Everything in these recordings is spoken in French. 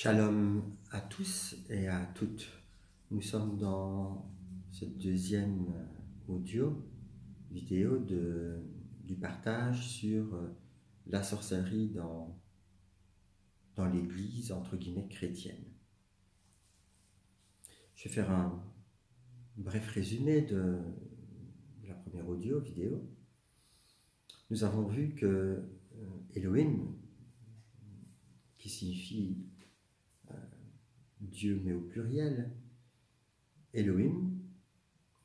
Shalom à tous et à toutes. Nous sommes dans cette deuxième vidéo du partage sur la sorcellerie dans l'église, entre guillemets, chrétienne. Je vais faire un bref résumé de la première vidéo. Nous avons vu que Elohim, qui signifie Dieu mais au pluriel, Elohim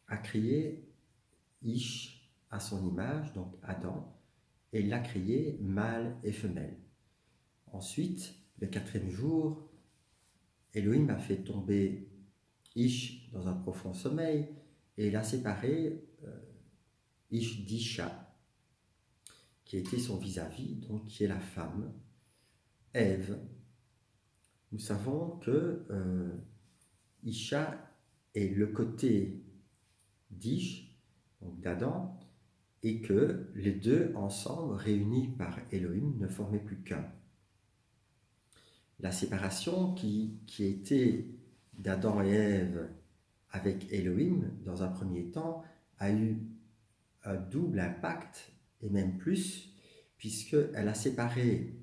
a créé Ish à son image, donc Adam, et l'a créé mâle et femelle. Ensuite, le quatrième jour, Elohim a fait tomber Ish dans un profond sommeil et il a séparé Ish d'Isha, qui était son vis-à-vis, donc qui est la femme, Ève. Nous savons que Isha est le côté d'Ish, donc d'Adam, et que les deux ensemble, réunis par Elohim, ne formaient plus qu'un. La séparation qui était d'Adam et Ève avec Elohim, dans un premier temps, a eu un double impact, et même plus, puisqu'elle a séparé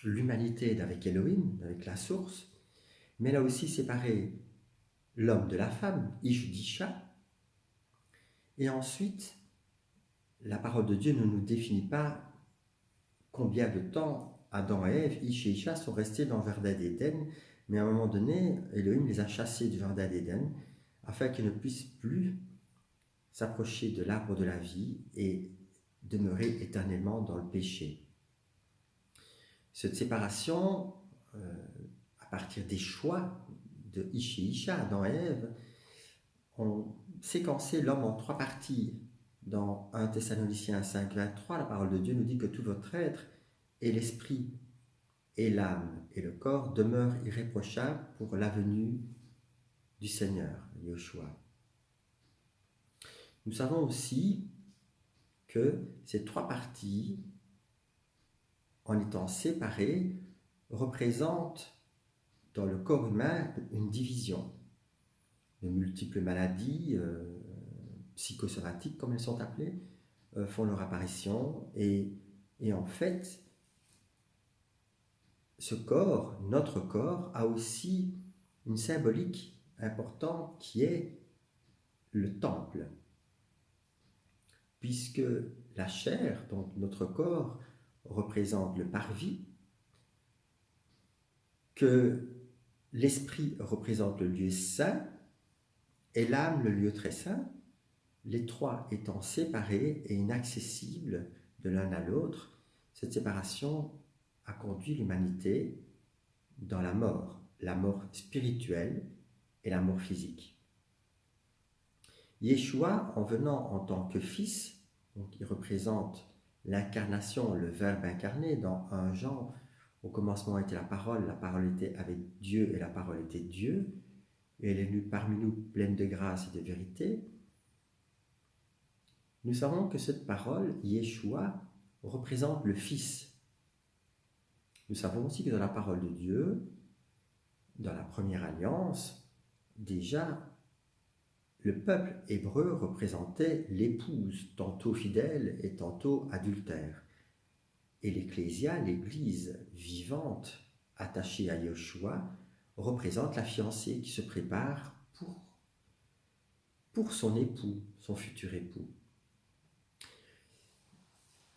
l'humanité d'avec Elohim, avec la source, mais elle a aussi séparé l'homme de la femme, Ish d'Isha, et ensuite, la parole de Dieu ne nous définit pas combien de temps Adam et Ève, Ish et Isha, sont restés dans le jardin d'Éden, mais à un moment donné, Elohim les a chassés du jardin d'Éden afin qu'ils ne puissent plus s'approcher de l'arbre de la vie et demeurer éternellement dans le péché. Cette séparation, à partir des choix de Ish et Isha, Adam et Ève, ont séquencé l'homme en trois parties. Dans 1 Thessaloniciens 5, 23, la parole de Dieu nous dit que tout votre être, et l'esprit, et l'âme, et le corps demeurent irréprochables pour la venue du Seigneur, Yeshua. Nous savons aussi que ces trois parties, en étant séparées, représentent dans le corps humain une division. De multiples maladies psychosomatiques, comme elles sont appelées, font leur apparition et en fait, ce corps, notre corps, a aussi une symbolique importante qui est le temple. Puisque la chair, donc notre corps, représente le parvis, que l'esprit représente le lieu saint et l'âme le lieu très saint, les trois étant séparés et inaccessibles de l'un à l'autre. Cette séparation a conduit l'humanité dans la mort spirituelle et la mort physique. Yeshua, en venant en tant que fils, donc il représente l'incarnation, le Verbe incarné. Dans 1 Jean, au commencement était la parole était avec Dieu et la parole était Dieu, et elle est venue parmi nous pleine de grâce et de vérité. Nous savons que cette parole, Yeshua, représente le Fils. Nous savons aussi que dans la parole de Dieu, dans la première alliance, déjà, le peuple hébreu représentait l'épouse, tantôt fidèle et tantôt adultère. Et l'Ecclésia, l'Église vivante, attachée à Yeshua, représente la fiancée qui se prépare pour son époux, son futur époux.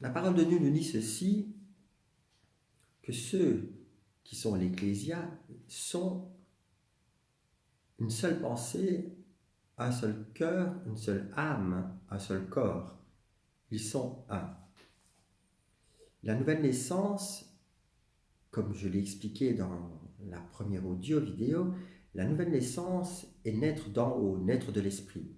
La parole de Dieu nous dit ceci, que ceux qui sont l'Ecclésia sont une seule pensée, un seul cœur, une seule âme, un seul corps. Ils sont un. La nouvelle naissance, comme je l'ai expliqué dans la première vidéo, la nouvelle naissance est naître d'en haut, naître de l'esprit.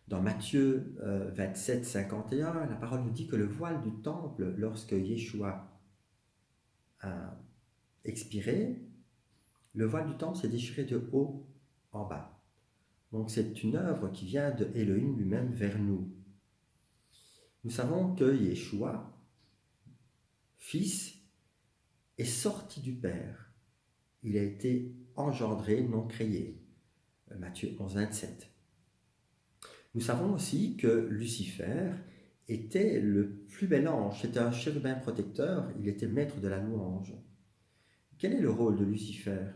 Dans Matthieu 27, 51, la parole nous dit que le voile du temple, lorsque Yeshua a expiré, le voile du temple s'est déchiré de haut en bas. Donc c'est une œuvre qui vient de Elohim lui-même vers nous. Nous savons que Yeshua, Fils, est sorti du Père. Il a été engendré, non créé. Matthieu 11, 27. Nous savons aussi que Lucifer était le plus bel ange. C'était un chérubin protecteur. Il était maître de la louange. Quel est le rôle de Lucifer?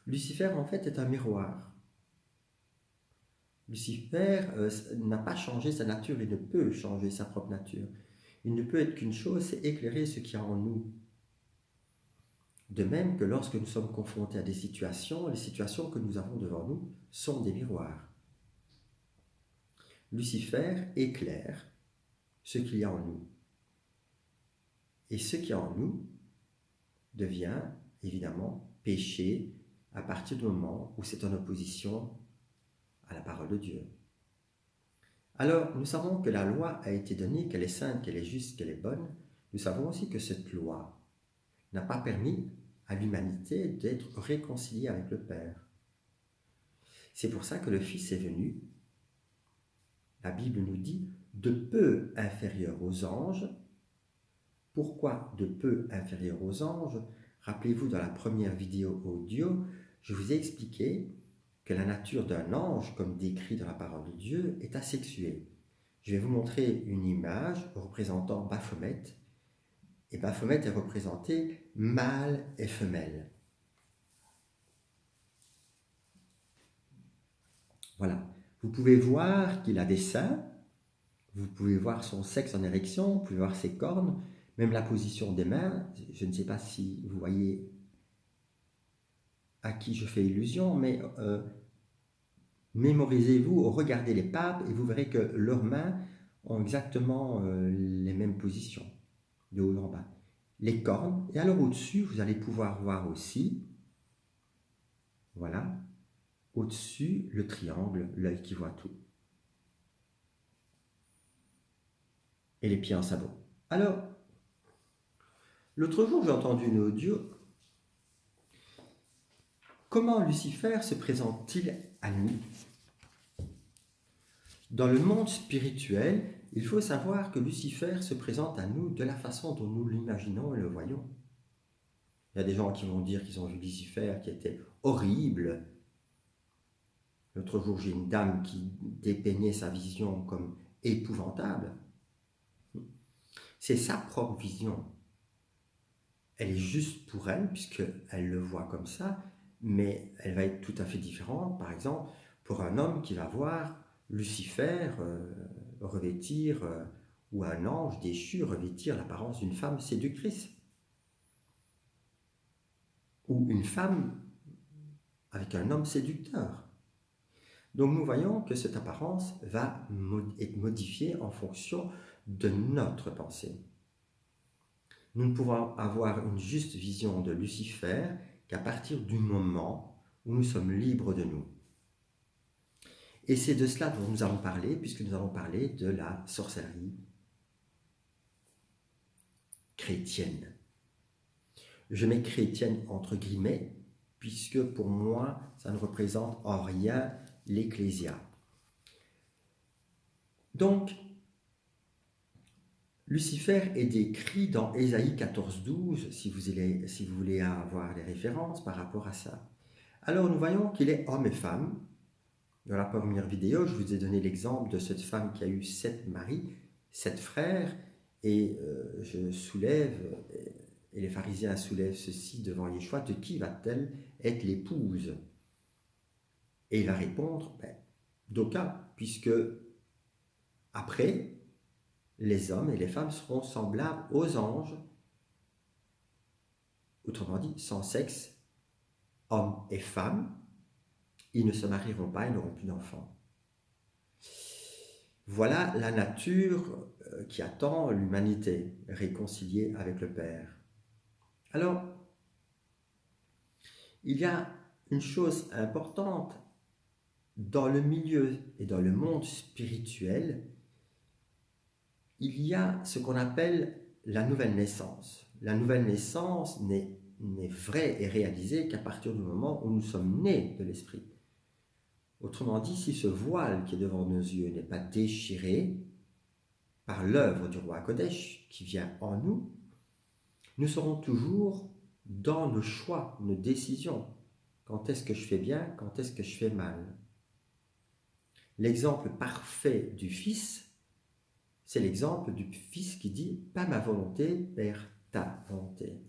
Lucifer, en fait, est un miroir. Lucifer n'a pas changé sa nature, il ne peut changer sa propre nature. Il ne peut être qu'une chose, c'est éclairer ce qu'il y a en nous. De même que lorsque nous sommes confrontés à des situations, les situations que nous avons devant nous sont des miroirs. Lucifer éclaire ce qu'il y a en nous. Et ce qu'il y a en nous devient évidemment péché à partir du moment où c'est en opposition à la parole de Dieu. Alors, nous savons que la loi a été donnée, qu'elle est sainte, qu'elle est juste, qu'elle est bonne. Nous savons aussi que cette loi n'a pas permis à l'humanité d'être réconciliée avec le Père. C'est pour ça que le Fils est venu. La Bible nous dit de peu inférieur aux anges. Pourquoi de peu inférieur aux anges? Rappelez-vous, dans la première vidéo audio, je vous ai expliqué que la nature d'un ange, comme décrit dans la parole de Dieu, est asexuée. Je vais vous montrer une image représentant Baphomet. Et Baphomet est représenté mâle et femelle. Voilà. Vous pouvez voir qu'il a des seins. Vous pouvez voir son sexe en érection. Vous pouvez voir ses cornes. Même la position des mains. Je ne sais pas si vous voyez à qui je fais illusion, mais mémorisez-vous, regardez les papes et vous verrez que leurs mains ont exactement les mêmes positions, de haut en bas. Les cornes, et alors au-dessus, vous allez pouvoir voir aussi, voilà, au-dessus, le triangle, l'œil qui voit tout. Et les pieds en sabot. Alors, l'autre jour, j'ai entendu une audio. Comment Lucifer se présente-t-il à nous? Dans le monde spirituel, il faut savoir que Lucifer se présente à nous de la façon dont nous l'imaginons et le voyons. Il y a des gens qui vont dire qu'ils ont vu Lucifer qui était horrible. L'autre jour, j'ai une dame qui dépeignait sa vision comme épouvantable. C'est sa propre vision. Elle est juste pour elle, puisqu'elle le voit comme ça, mais elle va être tout à fait différente, par exemple, pour un homme qui va voir Lucifer revêtir, ou un ange déchu revêtir l'apparence d'une femme séductrice. Ou une femme avec un homme séducteur. Donc nous voyons que cette apparence va être modifiée en fonction de notre pensée. Nous ne pouvons avoir une juste vision de Lucifer qu'à partir du moment où nous sommes libres de nous. Et c'est de cela dont nous allons parler, puisque nous allons parler de la sorcellerie chrétienne. Je mets chrétienne entre guillemets, puisque pour moi, ça ne représente en rien l'Ecclésia. Donc, Lucifer est décrit dans Ésaïe 14,12, si vous voulez avoir des références par rapport à ça. Alors, nous voyons qu'il est homme et femme. Dans la première vidéo, je vous ai donné l'exemple de cette femme qui a eu 7 maris, 7 frères, et je soulève, et les pharisiens soulèvent ceci devant Yeshua, de qui va-t-elle être l'épouse? Et il va répondre, d'aucun, puisque après, les hommes et les femmes seront semblables aux anges, autrement dit, sans sexe, hommes et femmes, ils ne se marieront pas, ils n'auront plus d'enfants. Voilà la nature qui attend l'humanité, réconciliée avec le Père. Alors, il y a une chose importante dans le milieu et dans le monde spirituel, il y a ce qu'on appelle la nouvelle naissance. La nouvelle naissance n'est vraie et réalisée qu'à partir du moment où nous sommes nés de l'Esprit. Autrement dit, si ce voile qui est devant nos yeux n'est pas déchiré par l'œuvre du roi Kodesh qui vient en nous, nous serons toujours dans nos choix, nos décisions. Quand est-ce que je fais bien, quand est-ce que je fais mal? L'exemple parfait du Fils, c'est l'exemple du Fils qui dit « Pas ma volonté, Père, ta volonté ».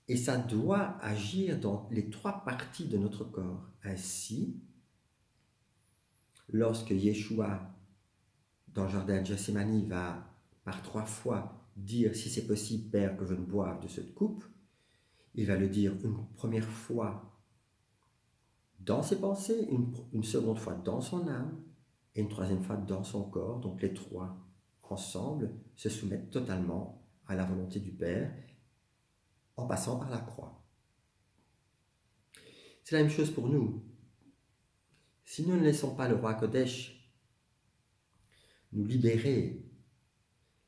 Et ça doit agir dans les trois parties de notre corps. Ainsi, lorsque Yeshua, dans le jardin de Gethsémani, va par 3 fois dire « Si c'est possible, Père, que je ne boive de cette coupe », il va le dire une première fois dans ses pensées, une seconde fois dans son âme, et une troisième fois dans son corps. Donc les trois, ensemble, se soumettent totalement à la volonté du Père, en passant par la croix. C'est la même chose pour nous. Si nous ne laissons pas le roi Kodesh nous libérer,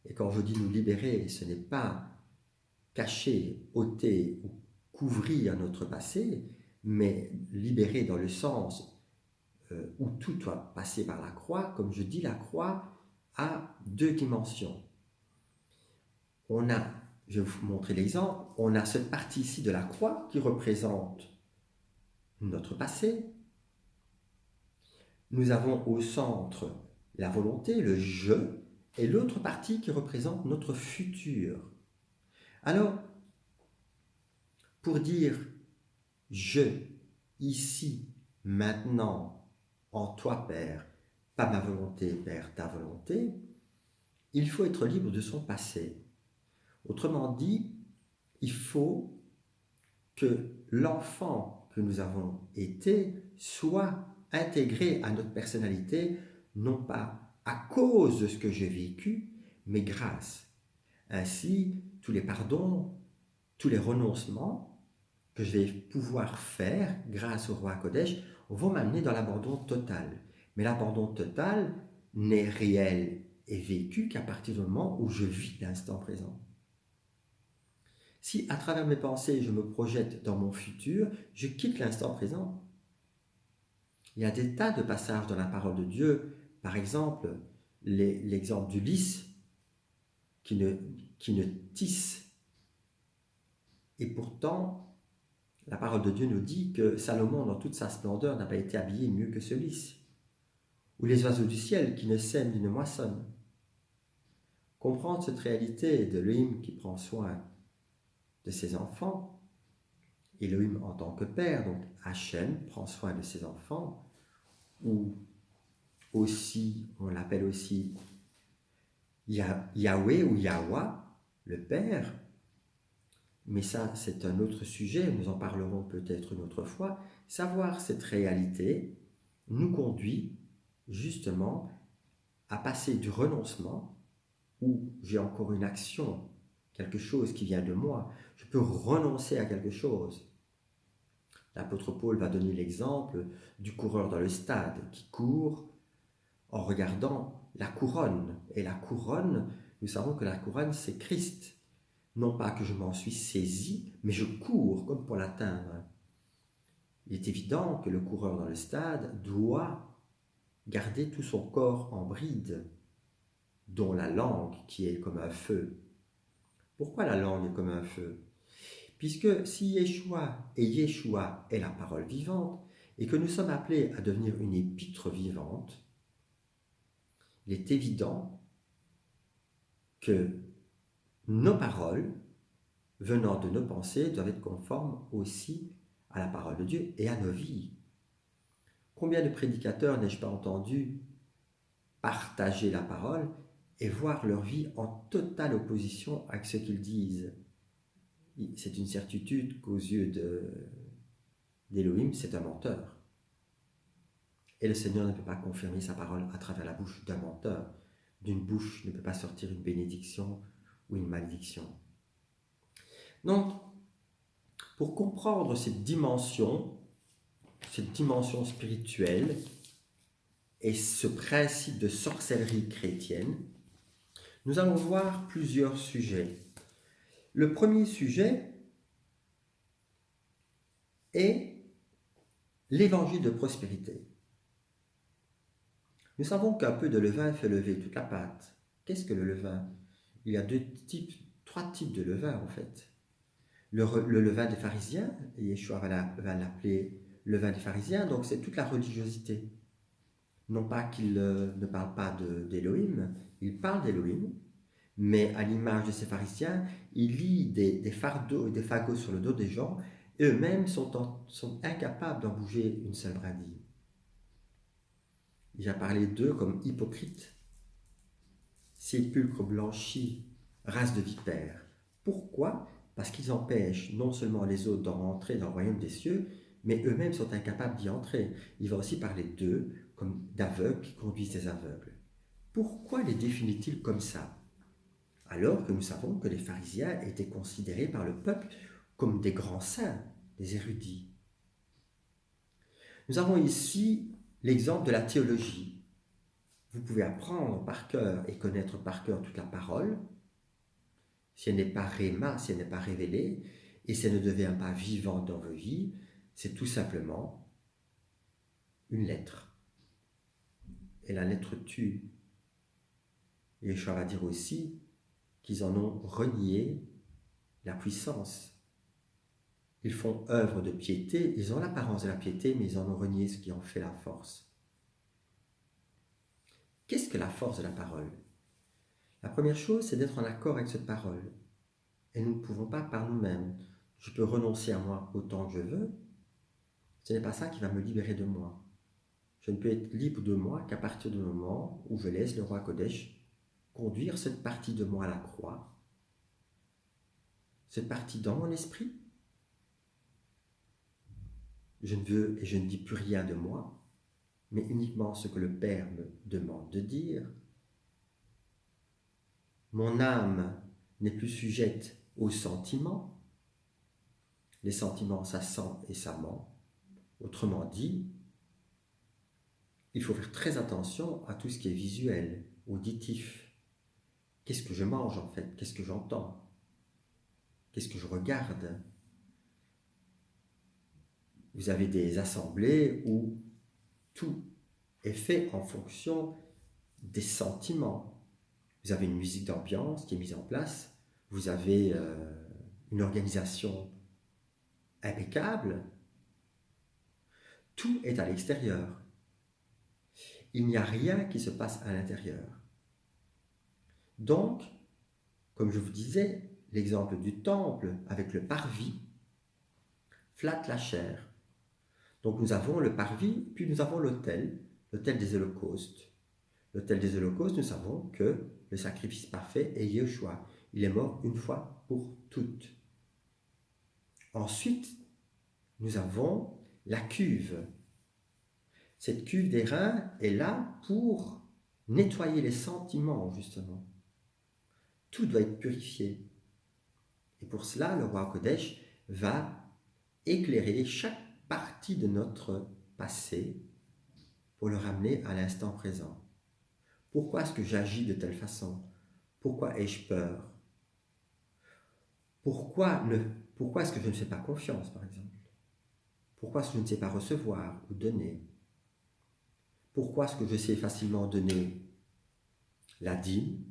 et quand je dis nous libérer, ce n'est pas cacher, ôter ou couvrir notre passé, mais libérer dans le sens où tout doit passer par la croix. Comme je dis, la croix a 2 dimensions. Je vais vous montrer l'exemple, on a cette partie ici de la croix qui représente notre passé. Nous avons au centre la volonté, le « je », et l'autre partie qui représente notre futur. Alors, pour dire « je », ici, maintenant, en toi, Père, pas ma volonté, Père, ta volonté, il faut être libre de son passé. Autrement dit, il faut que l'enfant que nous avons été soit intégré à notre personnalité, non pas à cause de ce que j'ai vécu, mais grâce. Ainsi, tous les pardons, tous les renoncements que je vais pouvoir faire grâce au roi Kodesh vont m'amener dans l'abandon total. Mais l'abandon total n'est réel et vécu qu'à partir du moment où je vis l'instant présent. Si à travers mes pensées, je me projette dans mon futur, je quitte l'instant présent. Il y a des tas de passages dans la parole de Dieu, par exemple, l'exemple du lys qui ne tisse. Et pourtant, la parole de Dieu nous dit que Salomon, dans toute sa splendeur, n'a pas été habillé mieux que ce lys. Ou les oiseaux du ciel qui ne sèment ni ne moissonnent. Comprendre cette réalité d'Elohim qui prend soin de ses enfants, Elohim en tant que père, donc Hachem prend soin de ses enfants, ou aussi, on l'appelle aussi Yahweh ou Yahwa, le père, mais ça c'est un autre sujet, nous en parlerons peut-être une autre fois. Savoir cette réalité nous conduit justement à passer du renoncement, où j'ai encore une action, quelque chose qui vient de moi, je peux renoncer à quelque chose. L'apôtre Paul va donner l'exemple du coureur dans le stade qui court en regardant la couronne. Et la couronne, nous savons que la couronne, c'est Christ. Non pas que je m'en suis saisi, mais je cours comme pour l'atteindre. Il est évident que le coureur dans le stade doit garder tout son corps en bride, dont la langue qui est comme un feu. Pourquoi la langue est comme un feu? Puisque si Yeshua est la parole vivante, et que nous sommes appelés à devenir une épître vivante, il est évident que nos paroles, venant de nos pensées, doivent être conformes aussi à la parole de Dieu et à nos vies. Combien de prédicateurs n'ai-je pas entendu partager la parole et voir leur vie en totale opposition avec ce qu'ils disent? C'est une certitude qu'aux yeux d'Elohim, c'est un menteur. Et le Seigneur ne peut pas confirmer sa parole à travers la bouche d'un menteur. D'une bouche ne peut pas sortir une bénédiction ou une malédiction. Donc, pour comprendre cette dimension spirituelle et ce principe de sorcellerie chrétienne, nous allons voir plusieurs sujets. Le premier sujet est l'évangile de prospérité. Nous savons qu'un peu de levain fait lever toute la pâte. Qu'est-ce que le levain? Il y a 3 types de levain en fait. le levain des pharisiens, et Yeshua va l'appeler levain des pharisiens, donc c'est toute la religiosité. Non pas qu'il ne parle pas d'Élohim, il parle d'Élohim, mais à l'image de ces pharisiens, il lit des fardeaux et des fagots sur le dos des gens, et eux-mêmes sont incapables d'en bouger une seule brindille. Il a parlé d'eux comme hypocrites, sépulcre blanchi, race de vipères. Pourquoi? Parce qu'ils empêchent non seulement les autres d'en rentrer dans le royaume des cieux, mais eux-mêmes sont incapables d'y entrer. Il va aussi parler d'eux comme d'aveugles qui conduisent des aveugles. Pourquoi les définit-il comme ça? Alors que nous savons que les pharisiens étaient considérés par le peuple comme des grands saints, des érudits. Nous avons ici l'exemple de la théologie. Vous pouvez apprendre par cœur et connaître par cœur toute la parole, si elle n'est pas réma, si elle n'est pas révélée, et si elle ne devient pas vivante dans vos vies, c'est tout simplement une lettre. Et la lettre tue. Et Yeshua va dire aussi qu'ils en ont renié la puissance. Ils font œuvre de piété, ils ont l'apparence de la piété, mais ils en ont renié ce qui en fait la force. Qu'est-ce que la force de la parole? La première chose, c'est d'être en accord avec cette parole. Et nous ne pouvons pas par nous-mêmes. Je peux renoncer à moi autant que je veux. Ce n'est pas ça qui va me libérer de moi. Je ne peux être libre de moi qu'à partir du moment où je laisse le roi Kodesh conduire cette partie de moi à la croix, cette partie dans mon esprit. Je ne veux et je ne dis plus rien de moi, mais uniquement ce que le Père me demande de dire. Mon âme n'est plus sujette aux sentiments. Les sentiments, ça sent et ça ment. Autrement dit, il faut faire très attention à tout ce qui est visuel, auditif. Qu'est-ce que je mange en fait? Qu'est-ce que j'entends? Qu'est-ce que je regarde? Vous avez des assemblées où tout est fait en fonction des sentiments. Vous avez une musique d'ambiance qui est mise en place. Vous avez une organisation impeccable. Tout est à l'extérieur. Il n'y a rien qui se passe à l'intérieur. Donc, comme je vous disais, l'exemple du temple avec le parvis flatte la chair. Donc nous avons le parvis, puis nous avons l'autel des holocaustes. L'autel des holocaustes, nous savons que le sacrifice parfait est Yeshua. Il est mort une fois pour toutes. Ensuite, nous avons la cuve. Cette cuve d'airain est là pour nettoyer les sentiments, justement. Tout doit être purifié. Et pour cela, le roi Kodesh va éclairer chaque partie de notre passé pour le ramener à l'instant présent. Pourquoi est-ce que j'agis de telle façon? Pourquoi ai-je peur? Pourquoi est-ce que je ne fais pas confiance, par exemple? Pourquoi est-ce que je ne sais pas recevoir ou donner? Pourquoi est-ce que je sais facilement donner la dîme,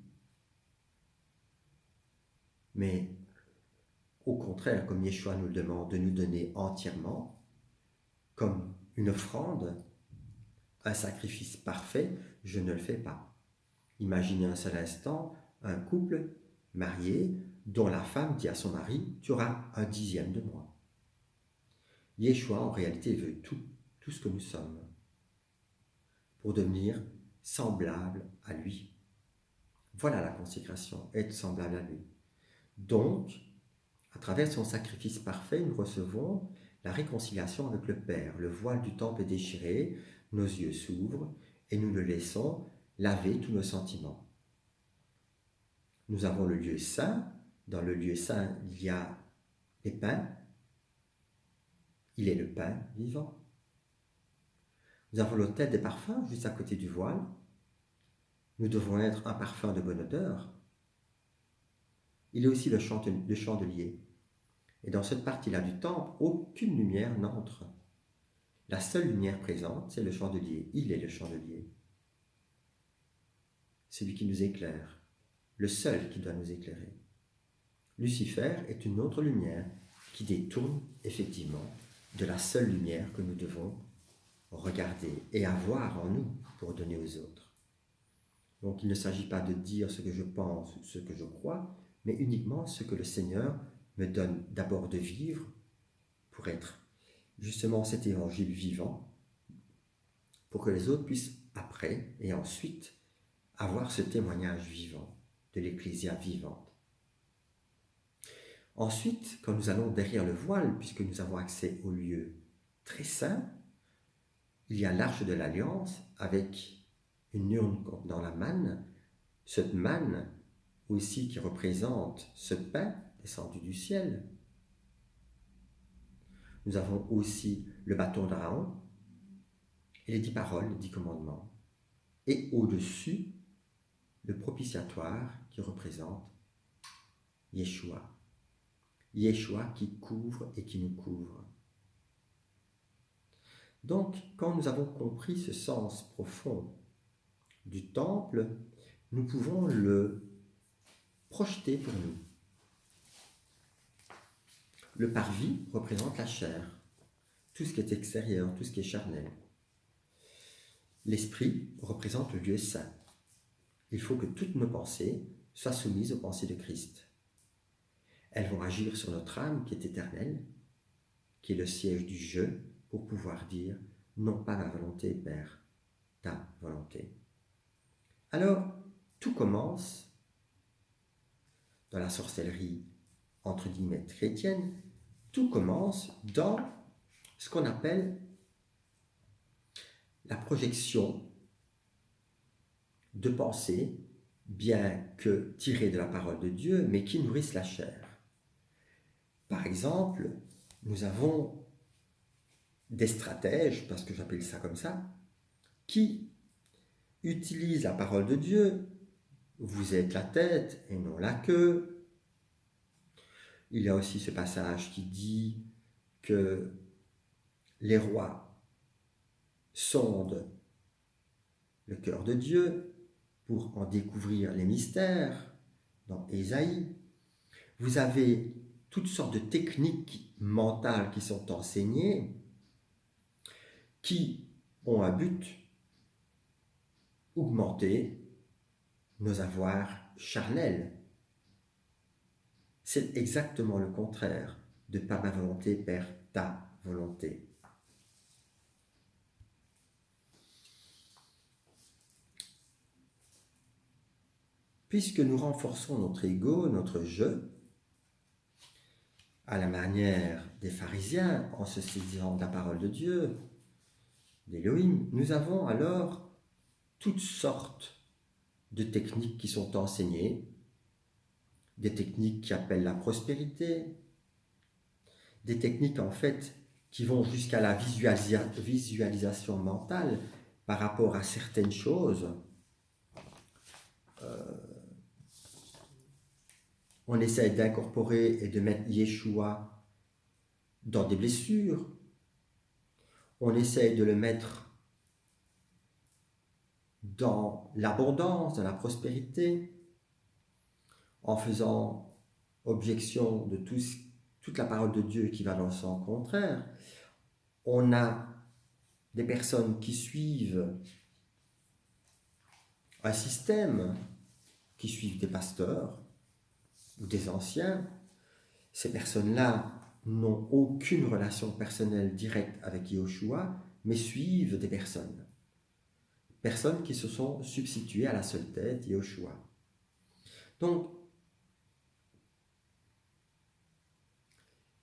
mais au contraire, comme Yeshua nous le demande, de nous donner entièrement, comme une offrande, un sacrifice parfait, je ne le fais pas. Imaginez un seul instant un couple marié dont la femme dit à son mari, tu auras un dixième de moi. Yeshua, en réalité, veut tout ce que nous sommes, pour devenir semblable à lui. Voilà la consécration, être semblable à lui. Donc, à travers son sacrifice parfait, nous recevons la réconciliation avec le Père. Le voile du temple est déchiré, nos yeux s'ouvrent et nous le laissons laver tous nos sentiments. Nous avons le lieu saint. Dans le lieu saint, il y a les pains. Il est le pain vivant. Nous avons l'autel des parfums juste à côté du voile. Nous devons être un parfum de bonne odeur. Il est aussi le chandelier. Et dans cette partie-là du temple, aucune lumière n'entre. La seule lumière présente, c'est le chandelier. Il est le chandelier. C'est lui qui nous éclaire. Le seul qui doit nous éclairer. Lucifer est une autre lumière. qui détourne effectivement de la seule lumière que nous devons regarder et avoir en nous pour donner aux autres. Donc il ne s'agit pas de dire ce que je pense ou ce que je crois, mais uniquement ce que le Seigneur me donne d'abord de vivre pour être justement cet évangile vivant, pour que les autres puissent après et ensuite avoir ce témoignage vivant de l'Ecclésia vivante. Ensuite, quand nous allons derrière le voile, puisque nous avons accès au lieu très saint, il y a l'arche de l'Alliance avec une urne contenant la manne, cette manne aussi qui représente ce pain descendu du ciel. Nous avons aussi le bâton d'Aaron et les 10 paroles, les 10 commandements. Et au-dessus, le propitiatoire qui représente Yeshua. Yeshua qui couvre et qui nous couvre. Donc, quand nous avons compris ce sens profond du temple, nous pouvons le projeter pour nous. Le parvis représente la chair, tout ce qui est extérieur, tout ce qui est charnel. L'esprit représente le lieu saint. Il faut que toutes nos pensées soient soumises aux pensées de Christ. Elles vont agir sur notre âme qui est éternelle, qui est le siège du je, pour pouvoir dire « non pas ma volonté, Père, ta volonté ». Alors, tout commence dans la sorcellerie, entre guillemets, chrétienne, tout commence dans ce qu'on appelle la projection de pensées, bien que tirées de la parole de Dieu, mais qui nourrissent la chair. Par exemple, nous avons des stratèges, parce que j'appelle ça comme ça, qui utilisent la parole de Dieu. Vous êtes la tête et non la queue. Il y a aussi ce passage qui dit que les rois sondent le cœur de Dieu pour en découvrir les mystères dans Ésaïe. Vous avez toutes sortes de techniques mentales qui sont enseignées, qui ont un but, augmenter nos avoirs charnels. C'est exactement le contraire de pas ma volonté, Père, ta volonté. Puisque nous renforçons notre ego, notre je, à la manière des pharisiens, en se saisissant de la parole de Dieu, d'Élohim, nous avons alors toutes sortes de techniques qui sont enseignées, des techniques qui appellent la prospérité, des techniques en fait qui vont jusqu'à la visualisation mentale par rapport à certaines choses. On essaie d'incorporer et de mettre Yeshua dans des blessures. On essaie de le mettre dans l'abondance, dans la prospérité, en faisant objection de toute la parole de Dieu qui va dans le sens contraire. On a des personnes qui suivent un système, qui suivent des pasteurs ou des anciens. Ces personnes-là n'ont aucune relation personnelle directe avec Yeshua, mais suivent des personnes. Personnes qui se sont substituées à la seule tête, Yeshua. Donc,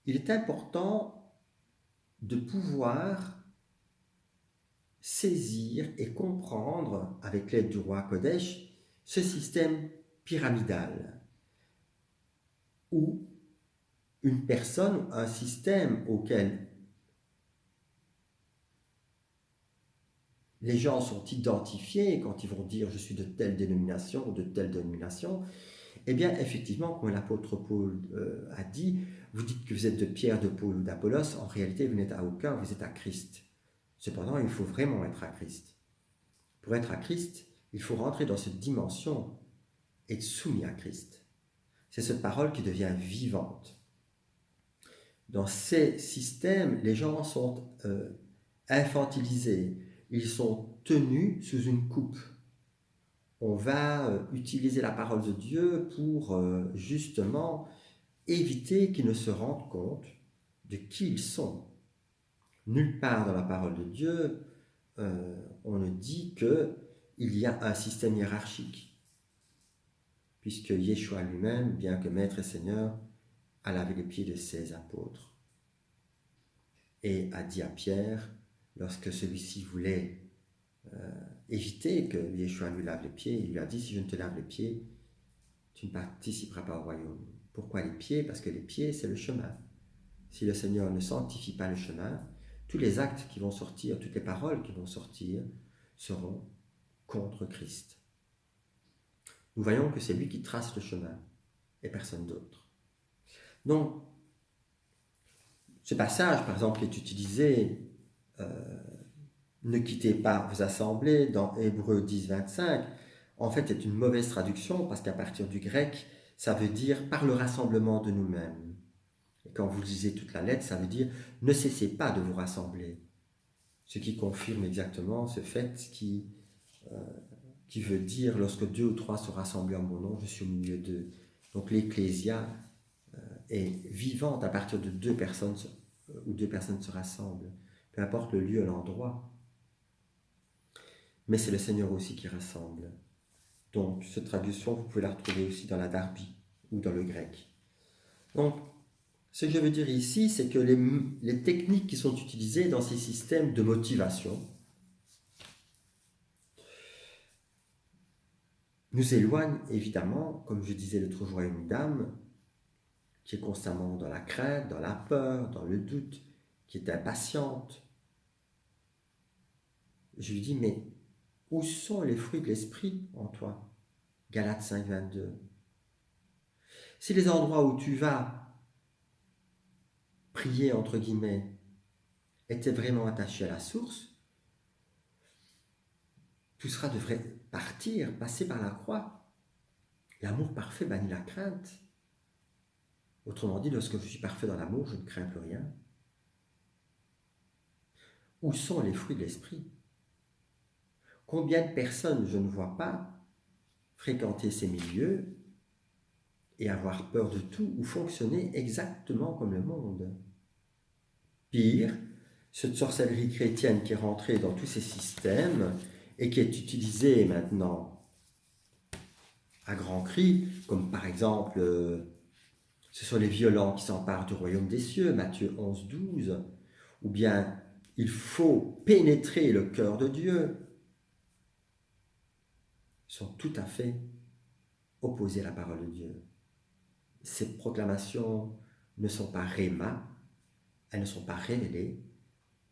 il est important de pouvoir saisir et comprendre, avec l'aide du roi Kodesh, ce système pyramidal, où une personne, un système auquel les gens sont identifiés quand ils vont dire « je suis de telle dénomination » ou de telle dénomination, eh bien, effectivement, comme l'apôtre Paul a dit, vous dites que vous êtes de Pierre, de Paul ou d'Apollos, en réalité, vous n'êtes à aucun, vous êtes à Christ. Cependant, il faut vraiment être à Christ. Pour être à Christ, il faut rentrer dans cette dimension et être soumis à Christ. C'est cette parole qui devient vivante. dans ces systèmes, les gens sont infantilisés, ils sont tenus sous une coupe. On va utiliser la parole de Dieu pour justement éviter qu'ils ne se rendent compte de qui ils sont. Nulle part dans la parole de Dieu, on ne dit qu'il y a un système hiérarchique, puisque Yeshua lui-même, bien que Maître et Seigneur, a lavé les pieds de ses apôtres et a dit à Pierre, lorsque celui-ci voulait éviter que Yeshua lui lave les pieds, il lui a dit, si je ne te lave les pieds, tu ne participeras pas au royaume. Pourquoi les pieds? Parce que les pieds, c'est le chemin. Si le Seigneur ne sanctifie pas le chemin, tous les actes qui vont sortir, toutes les paroles qui vont sortir seront contre Christ. Nous voyons que c'est lui qui trace le chemin et personne d'autre. Donc, ce passage, par exemple, est utilisé ne quittez pas vos assemblées dans Hébreux 10, 25, en fait est une mauvaise traduction parce qu'à partir du grec, ça veut dire par le rassemblement de nous-mêmes. Et quand vous lisez toute la lettre, ça veut dire ne cessez pas de vous rassembler. Ce qui confirme exactement ce fait qui veut dire lorsque 2 ou 3 sont rassemblés en mon nom, je suis au milieu d'eux. Donc l'ecclésia est vivante à partir de 2 personnes où 2 personnes se rassemblent, peu importe le lieu, l'endroit. Mais c'est le Seigneur aussi qui rassemble. Donc cette traduction, vous pouvez la retrouver aussi dans la Darby ou dans le grec. Donc ce que je veux dire ici, c'est que les techniques qui sont utilisées dans ces systèmes de motivation nous éloignent évidemment, comme je disais l'autre jour à une dame, qui est constamment dans la crainte, dans la peur, dans le doute, qui est impatiente. Je lui dis, mais où sont les fruits de l'esprit en toi? Galates 5, 22. Si les endroits où tu vas prier, entre guillemets, étaient vraiment attachés à la source, tout cela devrait partir, passer par la croix. L'amour parfait bannit la crainte. Autrement dit, lorsque je suis parfait dans l'amour, je ne crains plus rien. Où sont les fruits de l'esprit? Combien de personnes je ne vois pas fréquenter ces milieux et avoir peur de tout ou fonctionner exactement comme le monde? Pire, cette sorcellerie chrétienne qui est rentrée dans tous ces systèmes et qui est utilisée maintenant à grands cris, comme par exemple, ce sont les violents qui s'emparent du royaume des cieux, Matthieu 11, 12, ou bien il faut pénétrer le cœur de Dieu, sont tout à fait opposés à la parole de Dieu. Ces proclamations ne sont pas réma, elles ne sont pas révélées,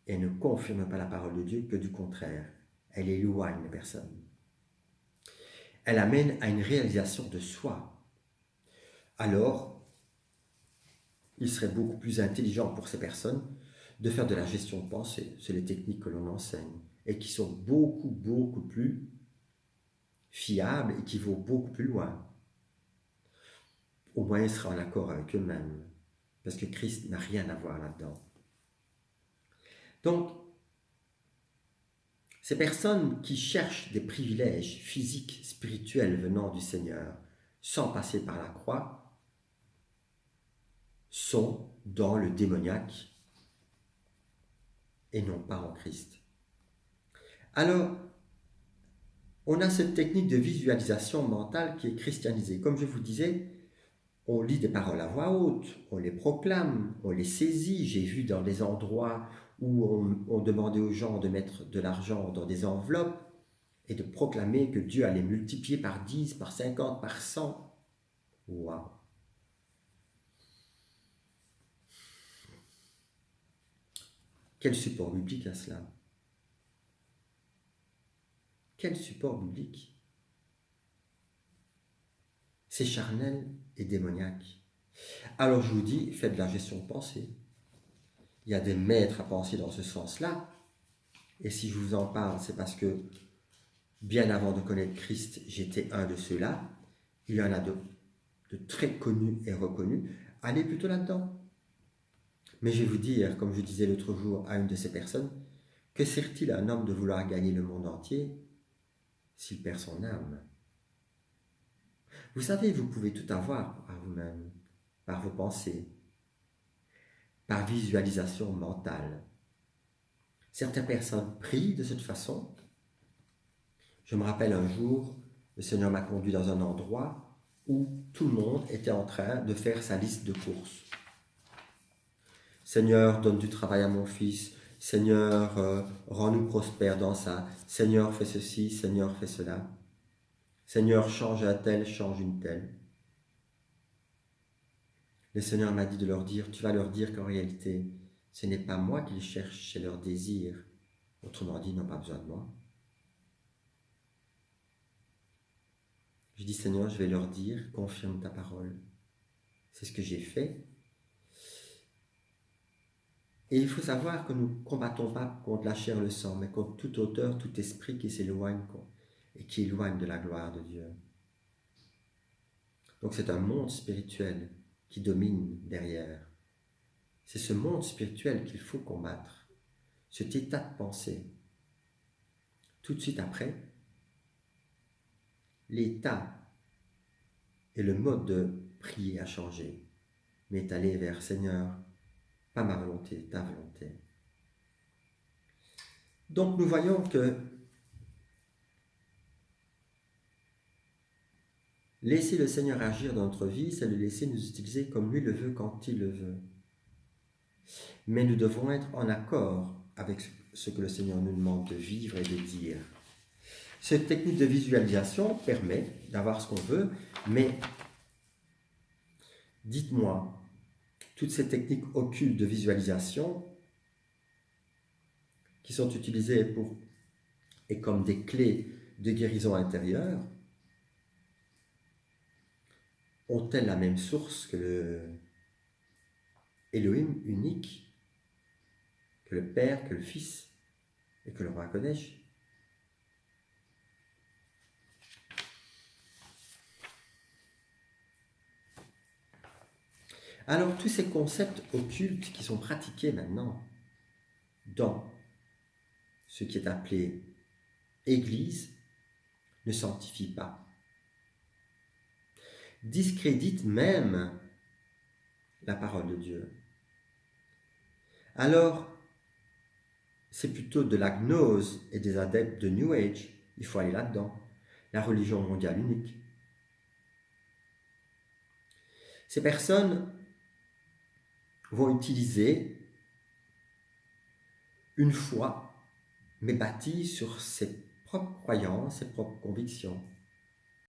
et ne confirment pas la parole de Dieu, que du contraire, elles éloignent les personnes. Elle amène à une réalisation de soi. Alors, il serait beaucoup plus intelligent pour ces personnes de faire de la gestion de pensée. C'est les techniques que l'on enseigne et qui sont beaucoup, beaucoup plus fiables et qui vont beaucoup plus loin. Au moins, ils seraient en accord avec eux-mêmes parce que Christ n'a rien à voir là-dedans. Donc, ces personnes qui cherchent des privilèges physiques, spirituels venant du Seigneur, sans passer par la croix, sont dans le démoniaque et non pas en Christ. Alors, on a cette technique de visualisation mentale qui est christianisée. Comme je vous disais, on lit des paroles à voix haute, on les proclame, on les saisit. J'ai vu dans des endroits où on demandait aux gens de mettre de l'argent dans des enveloppes et de proclamer que Dieu allait multiplier par 10, par 50, par 100. Waouh! Quel support biblique à cela? Quel support biblique? C'est charnel et démoniaque. Alors je vous dis, faites de la gestion de pensée. Il y a des maîtres à penser dans ce sens-là. Et si je vous en parle, c'est parce que bien avant de connaître Christ, j'étais un de ceux-là. Il y en a de très connus et reconnus. Allez plutôt là-dedans. Mais je vais vous dire, comme je disais l'autre jour à une de ces personnes, que sert-il à un homme de vouloir gagner le monde entier s'il perd son âme? Vous savez, vous pouvez tout avoir par vous-même, par vos pensées, par visualisation mentale. Certaines personnes prient de cette façon. Je me rappelle un jour, le Seigneur m'a conduit dans un endroit où tout le monde était en train de faire sa liste de courses. Seigneur, donne du travail à mon fils. Seigneur, rends-nous prospères dans ça. Seigneur, fais ceci. Seigneur, fais cela. Seigneur, change un tel, change une telle. Le Seigneur m'a dit de leur dire, tu vas leur dire qu'en réalité, ce n'est pas moi qu'ils cherchent, c'est leur désir. Autrement dit, ils n'ont pas besoin de moi. Je dis, Seigneur, je vais leur dire, confirme ta parole. C'est ce que j'ai fait. Et il faut savoir que nous ne combattons pas contre la chair et le sang, mais contre toute hauteur, tout esprit qui s'éloigne et qui éloigne de la gloire de Dieu. Donc c'est un monde spirituel qui domine derrière. C'est ce monde spirituel qu'il faut combattre, cet état de pensée. Tout de suite après, l'état et le mode de prier a changé, mais est allé vers Seigneur, pas ma volonté, ta volonté. Donc nous voyons que laisser le Seigneur agir dans notre vie, c'est le laisser nous utiliser comme lui le veut quand il le veut. Mais nous devons être en accord avec ce que le Seigneur nous demande de vivre et de dire. Cette technique de visualisation permet d'avoir ce qu'on veut, mais dites-moi, toutes ces techniques occultes de visualisation qui sont utilisées et comme des clés de guérison intérieure, ont-elles la même source que le Elohim unique, que le Père, que le Fils et que le Roi Kodesh? Alors tous ces concepts occultes qui sont pratiqués maintenant dans ce qui est appelé Église ne sanctifient pas, discréditent même la parole de Dieu. Alors, c'est plutôt de la gnose et des adeptes de New Age, il faut aller là-dedans, la religion mondiale unique. Ces personnes vont utiliser une foi, mais bâtie sur ses propres croyances, ses propres convictions.